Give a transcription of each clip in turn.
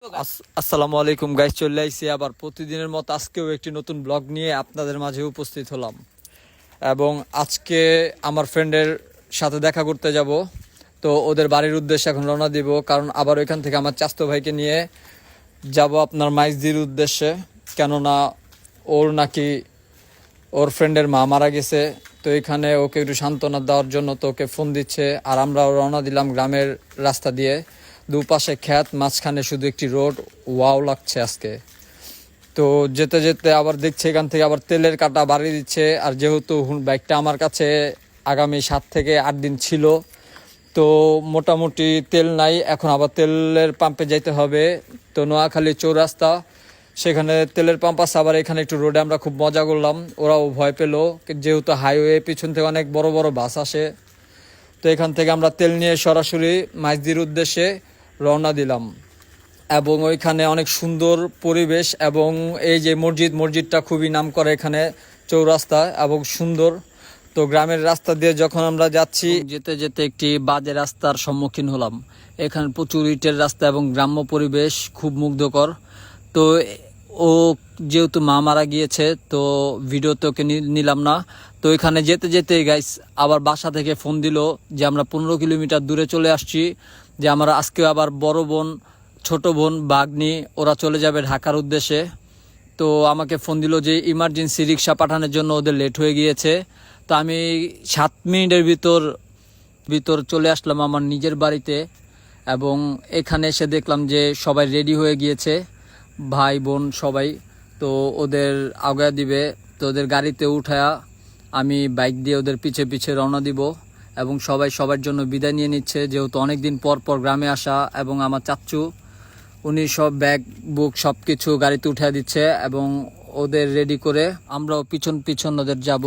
আসসালামু আলাইকুম গাইস, চলে আইছি আবার প্রতিদিনের মতো আজকেও একটি নতুন ব্লগ নিয়ে আপনাদের মাঝে উপস্থিত হলাম। এবং আজকে আমার ফ্রেন্ডের সাথে দেখা করতে যাব। তো ওদের বাড়ির উদ্দেশ্যে এখন রওনা দিব, কারণ আবার ওইখান থেকে আমার চাচতো ভাইকে নিয়ে যাব আপনার মাইজদির উদ্দেশ্যে। কেননা ওর নাকি ওর ফ্রেন্ডের মা মারা গেছে, তো এখানে ওকে একটু সান্ত্বনা দেওয়ার জন্য তো ওকে ফোন দিচ্ছে। আর আমরাও রওনা দিলাম গ্রামের রাস্তা দিয়ে, দুপাশে ক্ষেত, মাঝখানে শুধু একটি রোড। ওয়াও লাগছে আজকে। তো যেতে যেতে আবার দেখছি এখান থেকে আবার তেলের কাটা বাড়িয়ে দিচ্ছে। আর যেহেতু বাইকটা আমার কাছে আগামী 7 থেকে 8 দিন ছিল, তো মোটামুটি তেল নাই, এখন আবার তেলের পাম্পে যাইতে হবে। তো নোয়াখালী চৌরাস্তা, সেখানে তেলের পাম্প আছে। আবার এখানে একটু রোডে আমরা খুব মজা করলাম, ওরাও ভয় পেলো, যেহেতু হাইওয়ে, পিছন থেকে অনেক বড় বড় বাস আসে। তো এখান থেকে আমরা তেল নিয়ে সরাসরি মাইজদির উদ্দেশ্যে রওনা দিলাম। এবং ওইখানে অনেক সুন্দর পরিবেশ, এবং এই যে মসজিদটা খুবই নাম করে এখানে চৌরাস্তা এবং সুন্দর। তো গ্রামের রাস্তা দিয়ে যখন আমরা যাচ্ছি, যেতে যেতে একটি বাজে রাস্তার সম্মুখীন হলাম। এখানে প্রচুর ইটের রাস্তা এবং গ্রাম্য পরিবেশ খুব মুগ্ধকর। তো ও যেহেতু মা মারা গিয়েছে, তো ভিডিও তো ওকে নিলাম না। তো এখানে যেতে যেতে গাইস আবার বাসা থেকে ফোন দিল যে আমরা 15 কিলোমিটার দূরে চলে আসছি, যে আমরা আজকে আবার বড় বোন, ছোট বোন, বাগনি ওরা চলে যাবে ঢাকার উদ্দেশ্যে। তো আমাকে ফোন দিল যে ইমার্জেন্সি রিক্সা পাঠানোর জন্য ওদের লেট হয়ে গিয়েছে। তো আমি 7 মিনিটের ভিতর চলে আসলাম আমার নিজের বাড়িতে। এবং এখানে এসে দেখলাম যে সবাই রেডি হয়ে গিয়েছে, ভাই বোন সবাই। তো ওদের আগায় দিবে, তো ওদের গাড়িতে উঠায়া আমি বাইক দিয়ে ওদের পিছে পিছে রওনা দিব। এবং সবাই সবার জন্য বিদায় নিয়ে নিচ্ছে, যেহেতু অনেক দিন পর পর গ্রামে আসা। এবং আমার চাচ্চু, উনি সব ব্যাগ বুক সব কিছু গাড়িতে উঠে দিচ্ছে এবং ওদের রেডি করে আমরাও পিছন পিছন ওদের যাব,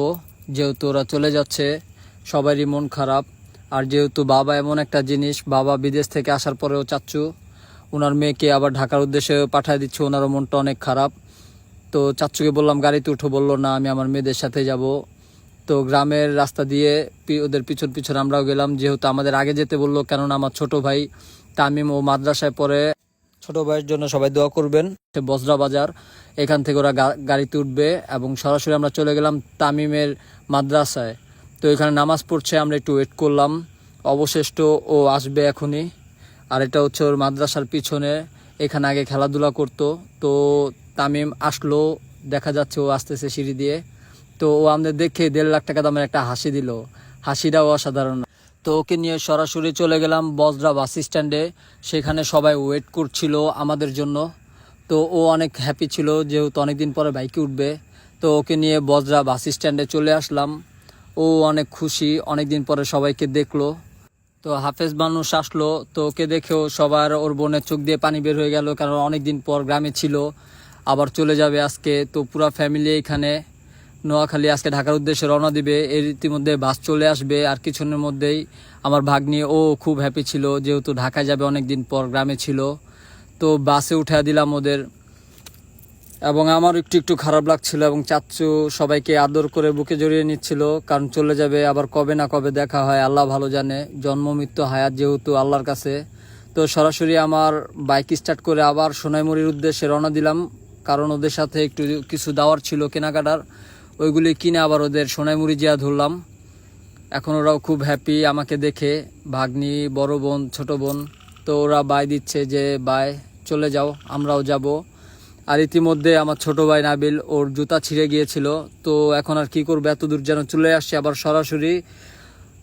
যেহেতু ওরা চলে যাচ্ছে। সবারই মন খারাপ। আর যেহেতু বাবা এমন একটা জিনিস, বাবা বিদেশ থেকে আসার পরেও চাচ্চু ওনার মেয়েকে আবার ঢাকার উদ্দেশ্যে পাঠিয়ে দিচ্ছে, ওনারও মনটা অনেক খারাপ। তো চাচ্চুকে বললাম গাড়িতে উঠো, বললো না আমি আমার মেয়েদের সাথে যাব। তো গ্রামের রাস্তা দিয়ে ওদের পিছন পিছন আমরাও গেলাম, যেহেতু আমাদের আগে যেতে বললো, কেননা আমার ছোট ভাই তামিম ও মাদ্রাসায় পড়ে। ছোট ভাইয়ের জন্য সবাই দোয়া করবেন। বজরা বাজার, এখান থেকে ওরা গাড়িতে উঠবে এবং সরাসরি আমরা চলে গেলাম তামিমের মাদ্রাসায়। তো এখানে নামাজ পড়ছে, আমরা একটু ওয়েট করলাম। অবশিষ্ট ও আসবে এখনই। আর এটা হচ্ছে ওর মাদ্রাসার পিছনে, এখানে আগে খেলাধুলা করতো। তো তামিম আসলো, দেখা যাচ্ছে ও আসতেছে সিঁড়ি দিয়ে। তো ও আমাদের দেখে 1.5 লাখ টাকা দামের একটা হাসি দিল, হাসিটাও অসাধারণ। তো ওকে নিয়ে সরাসরি চলে গেলাম বজরা বাস স্ট্যান্ডে। সেখানে সবাই ওয়েট করছিল আমাদের জন্য। তো ও অনেক হ্যাপি ছিল, যেহেতু অনেকদিন পরে বাইকে উঠবে। তো ওকে নিয়ে বজরা বাস স্ট্যান্ডে চলে আসলাম। ও অনেক খুশি, অনেকদিন পরে সবাইকে দেখলো। তো হাফেজ মানুষ আসলো, তো ওকে দেখেও সবার, ওর বোনের চোখ দিয়ে পানি বের হয়ে গেল, কারণ অনেকদিন পর গ্রামে ছিল, আবার চলে যাবে আজকে। তো পুরা ফ্যামিলি এখানে নোয়াখালী আজকে ঢাকার উদ্দেশ্যে রওনা দিবে। এর ইতিমধ্যে বাস চলে আসবে আর কিছুক্ষণের মধ্যেই। আমার ভাগ্নি ও খুব হ্যাপি ছিল, যেহেতু ঢাকায় যাবে, অনেকদিন পর গ্রামে ছিল। তো বাসে উঠে দিলাম ওদের। এবং আমার একটু একটু খারাপ লাগছিল, এবং চাচ্চু সবাইকে আদর করে বুকে জড়িয়ে নিচ্ছিল, কারণ চলে যাবে, আবার কবে না কবে দেখা হয় আল্লাহ ভালো জানে। জন্ম মৃত্যু হায়াত যেহেতু আল্লাহর কাছে। তো সরাসরি আমার বাইক স্টার্ট করে আবার সোনাইমুড়ির উদ্দেশ্যে রওনা দিলাম, কারণ ওদের সাথে একটু কিছু দাওয়ার ছিল কেনাকাটার, ওইগুলি কিনে আবার ওদের সোনাইমুড়ি জিয়া ধরলাম। এখন ওরাও খুব হ্যাপি আমাকে দেখে, ভাগ্নি, বড় বোন, ছোট বোন। তো ওরা বাই দিচ্ছে যে বাই, চলে যাও, আমরাও যাব। আর ইতিমধ্যে আমার ছোট ভাই নাবিল, ওর জুতা ছিঁড়ে গিয়েছিল। তো এখন আর কি করবে, এত দূর যেন চলে আসছে। আবার সরাসরি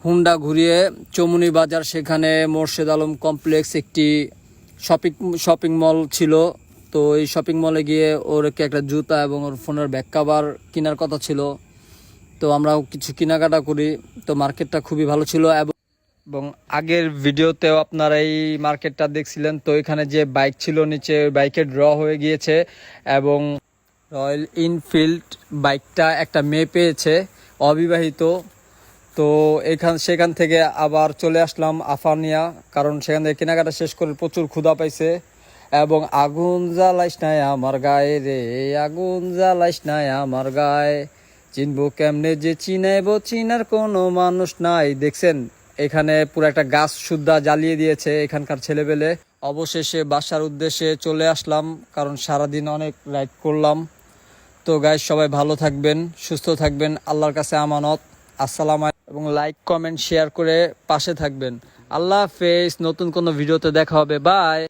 হুন্ডা ঘুরিয়ে চমুনি বাজার, সেখানে মোর্শেদ আলম কমপ্লেক্স একটি শপিং মল ছিল। তো এই শপিং মলে গিয়ে ওরকে একটা জুতা এবং ওর ফোনের ব্যাক কভার কেনার কথা ছিল। তো আমরাও কিছু কেনাকাটা করি। তো মার্কেটটা খুবই ভালো ছিল। এবং আগের ভিডিওতেও আপনারা এই মার্কেটটা দেখছিলেন। তো এখানে যে বাইক ছিল নিচে, ওই বাইকের ড্র হয়ে গিয়েছে। এবং রয়্যাল এনফিল্ড বাইকটা একটা মেয়ে পেয়েছে, অবিবাহিত। তো সেখান থেকে আবার চলে আসলাম আফানিয়া, কারণ সেখান থেকে কেনাকাটা শেষ করে প্রচুর ক্ষুধা পাইছে। এবং আগুন জ্বালাইস নাই আমার গায়ে রে, আগুন জ্বালাইস নাই আমার গায়ে, চিনবো কেমনে যে চিনাইব, চিনার কোনো মানুষ নাই। দেখছেন এখানে পুরো একটা গাছ সুদ্ধা জ্বালিয়ে দিয়েছে এখানকার ছেলেপেলে। অবশেষে বাসার উদ্দেশ্যে চলে আসলাম, কারণ সারাদিন অনেক রাইড করলাম। তো গাইস, সবাই ভালো থাকবেন, সুস্থ থাকবেন, আল্লাহর কাছে আমানত। আসসালামু আলাইকুম। এবং লাইক কমেন্ট শেয়ার করে পাশে থাকবেন। আল্লাহ হাফেজ। নতুন কোনো ভিডিওতে দেখা হবে। বাই।